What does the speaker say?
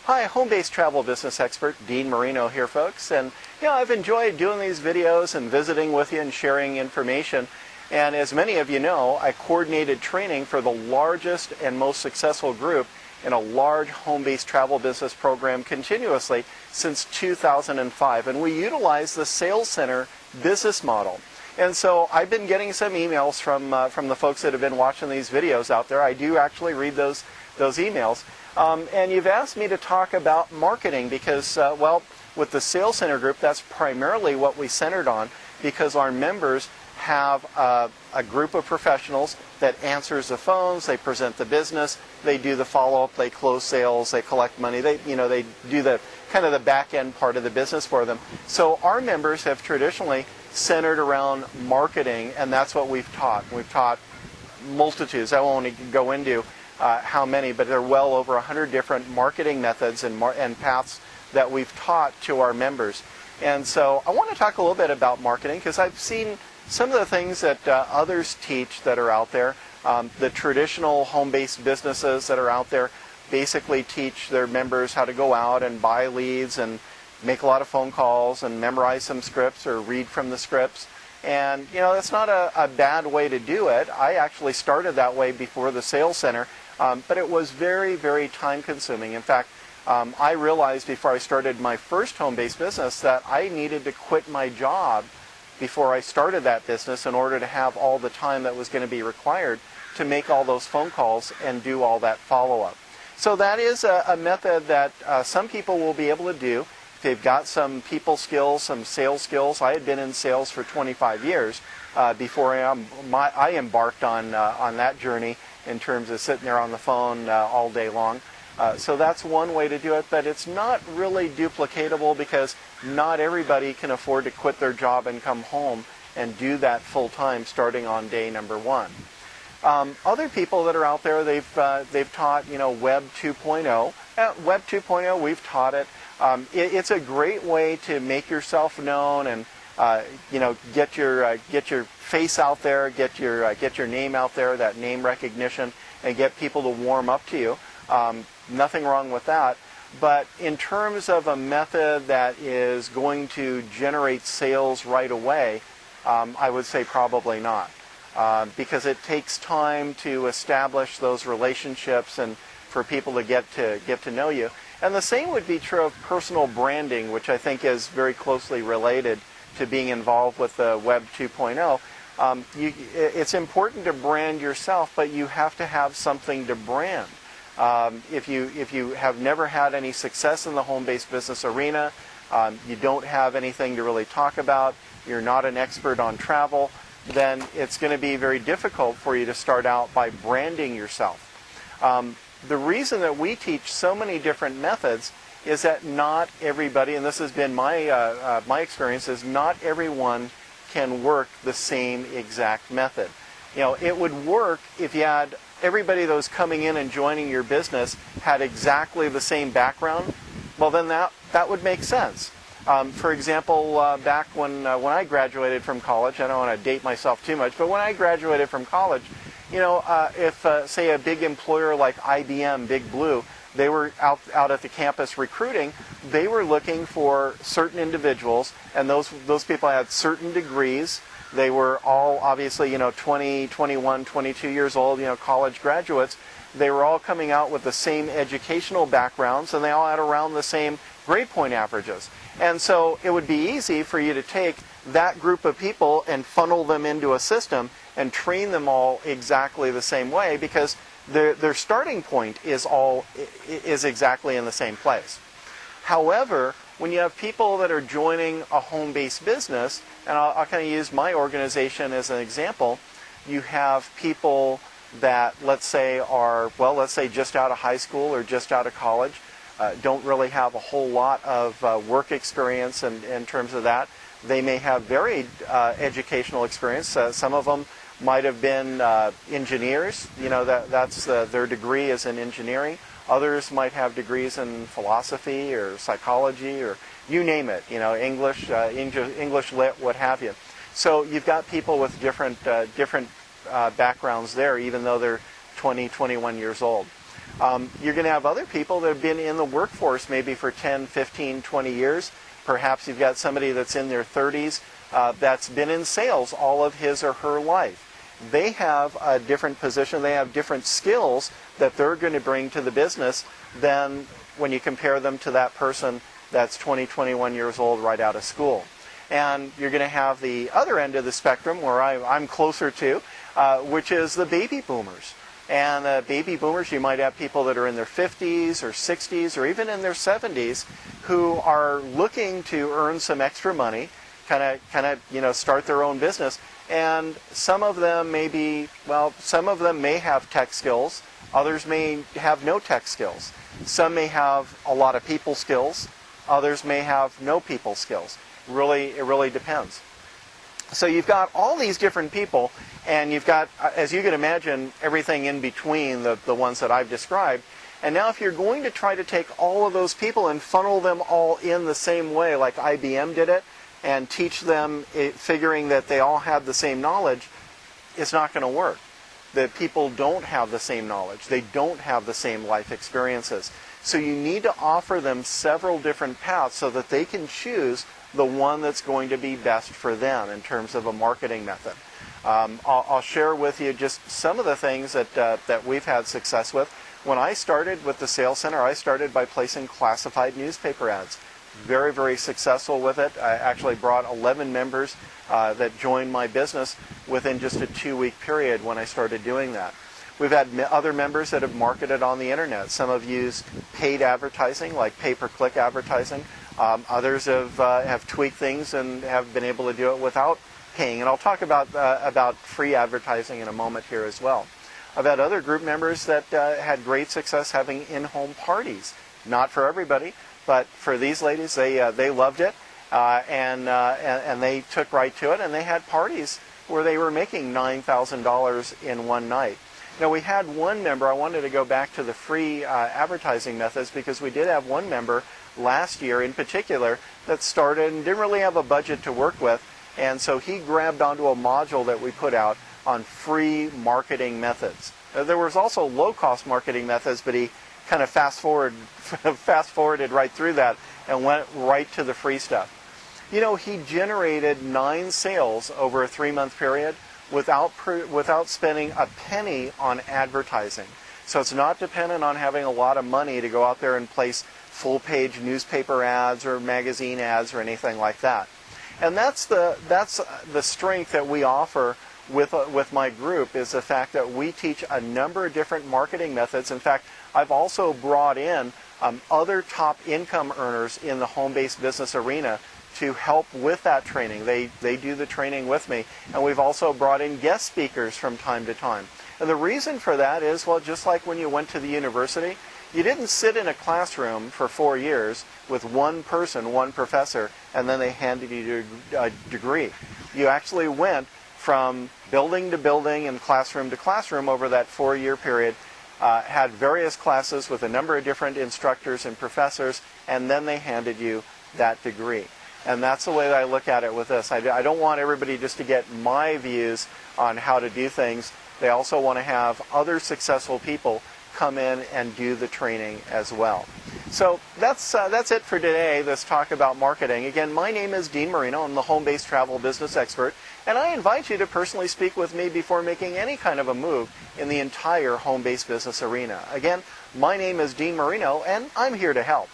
Hi, home-based travel business expert Dean Marino here, folks. And I've enjoyed doing these videos and visiting with you and sharing information. And as many of you know, I coordinated training for the largest and most successful group in a large home-based travel business program continuously since 2005. And we utilize the sales center business model. And so I've been getting some emails from the folks that have been watching these videos out there. I do actually read those emails. And you've asked me to talk about marketing because, with the Sales Center group, that's primarily what we centered on because our members have a group of professionals that answers the phones, they present the business, they do the follow-up, they close sales, they collect money, they do the kind of the back-end part of the business for them. So our members have traditionally centered around marketing, and that's what we've taught. We've taught multitudes. I won't go into how many, but there are well over 100 different marketing methods and paths that we've taught to our members. And so I want to talk a little bit about marketing because I've seen some of the things that others teach that are out there. The traditional home-based businesses that are out there basically teach their members how to go out and buy leads and make a lot of phone calls and memorize some scripts or read from the scripts. And that's not a bad way to do it. I actually started that way before the Sales Center. But it was very, very time consuming. In fact, I realized before I started my first home-based business that I needed to quit my job before I started that business in order to have all the time that was going to be required to make all those phone calls and do all that follow-up. So that is a method that some people will be able to do. If they've got some people skills, some sales skills. I had been in sales for 25 years before I embarked on that journey in terms of sitting there on the phone all day long. So that's one way to do it, but it's not really duplicatable because not everybody can afford to quit their job and come home and do that full time starting on day number one. Other people that are out there, they've taught Web 2.0. Web 2.0, we've taught it. It's a great way to make yourself known and get your face out there, get your name out there, that name recognition, and get people to warm up to you. Nothing wrong with that. But in terms of a method that is going to generate sales right away, I would say probably not, because it takes time to establish those relationships and for people to get to know you. And the same would be true of personal branding, which I think is very closely related to being involved with the Web 2.0. It's important to brand yourself, but you have to have something to brand. If you have never had any success in the home-based business arena, you don't have anything to really talk about, you're not an expert on travel, then it's going to be very difficult for you to start out by branding yourself. The reason that we teach so many different methods is that not everybody, and this has been my experience, is not everyone can work the same exact method. It would work if you had everybody that was coming in and joining your business had exactly the same background. Well, then that would make sense. For example, back when I graduated from college, I don't want to date myself too much, but when I graduated from college, if say a big employer like IBM, Big Blue, they were out at the campus recruiting, they were looking for certain individuals, and those people had certain degrees. They were all obviously 20, 21, 22 years old, college graduates. They were all coming out with the same educational backgrounds, and they all had around the same grade point averages. And so it would be easy for you to take that group of people and funnel them into a system and train them all exactly the same way because their starting point is exactly in the same place. However, when you have people that are joining a home-based business, and I'll kind of use my organization as an example, you have people that let's say just out of high school or just out of college, don't really have a whole lot of work experience in terms of that. They may have varied educational experience. Some of them might have been engineers. That's their degree is in engineering. Others might have degrees in philosophy or psychology or you name it. English, English lit, what have you. So you've got people with different backgrounds there, even though they're 20, 21 years old. You're going to have other people that have been in the workforce maybe for 10, 15, 20 years. Perhaps you've got somebody that's in their 30s that's been in sales all of his or her life. They have a different position. They have different skills that they're going to bring to the business than when you compare them to that person that's 20, 21 years old right out of school. And you're going to have the other end of the spectrum where I'm closer to, which is the baby boomers. And baby boomers, you might have people that are in their 50s or 60s or even in their 70s who are looking to earn some extra money, kind of start their own business. And some of them some of them may have tech skills. Others may have no tech skills. Some may have a lot of people skills. Others may have no people skills. It really depends. So you've got all these different people, and you've got, as you can imagine, everything in between the ones that I've described. And now if you're going to try to take all of those people and funnel them all in the same way, like IBM did it, and teach them figuring that they all had the same knowledge, it's not going to work. The people don't have the same knowledge. They don't have the same life experiences. So you need to offer them several different paths so that they can choose the one that's going to be best for them in terms of a marketing method. I'll share with you just some of the things that we've had success with. When I started with the Sales Center, I started by placing classified newspaper ads. Very, very successful with it. I actually brought 11 members that joined my business within just a 2-week period when I started doing that. We've had other members that have marketed on the internet. Some have used paid advertising, like pay-per-click advertising. Others have tweaked things and have been able to do it without paying. And I'll talk about free advertising in a moment here as well. I've had other group members that had great success having in-home parties. Not for everybody, but for these ladies, they loved it, and they took right to it, and they had parties where they were making $9,000 in one night. Now, we had one member. I wanted to go back to the free advertising methods because we did have one member last year in particular that started and didn't really have a budget to work with, and so he grabbed onto a module that we put out on free marketing methods. There was also low-cost marketing methods, but he kind of fast-forwarded right through that and went right to the free stuff. You know, he generated 9 sales over a 3-month period without spending a penny on advertising. So it's not dependent on having a lot of money to go out there and place full-page newspaper ads or magazine ads or anything like that. And that's the strength that we offer with my group, is the fact that we teach a number of different marketing methods. In fact, I've also brought in other top income earners in the home-based business arena to help with that training. They do the training with me, and we've also brought in guest speakers from time to time. And the reason for that is, well, just like when you went to the university, you didn't sit in a classroom for 4 years with one person, one professor, and then they handed you a degree. You actually went from building to building and classroom to classroom over that 4-year period, had various classes with a number of different instructors and professors, and then they handed you that degree. And that's the way that I look at it with this. I don't want everybody just to get my views on how to do things. They also want to have other successful people come in and do the training as well. So that's it for today, this talk about marketing. Again, my name is Dean Marino. I'm the home-based travel business expert, and I invite you to personally speak with me before making any kind of a move in the entire home-based business arena. Again, my name is Dean Marino, and I'm here to help.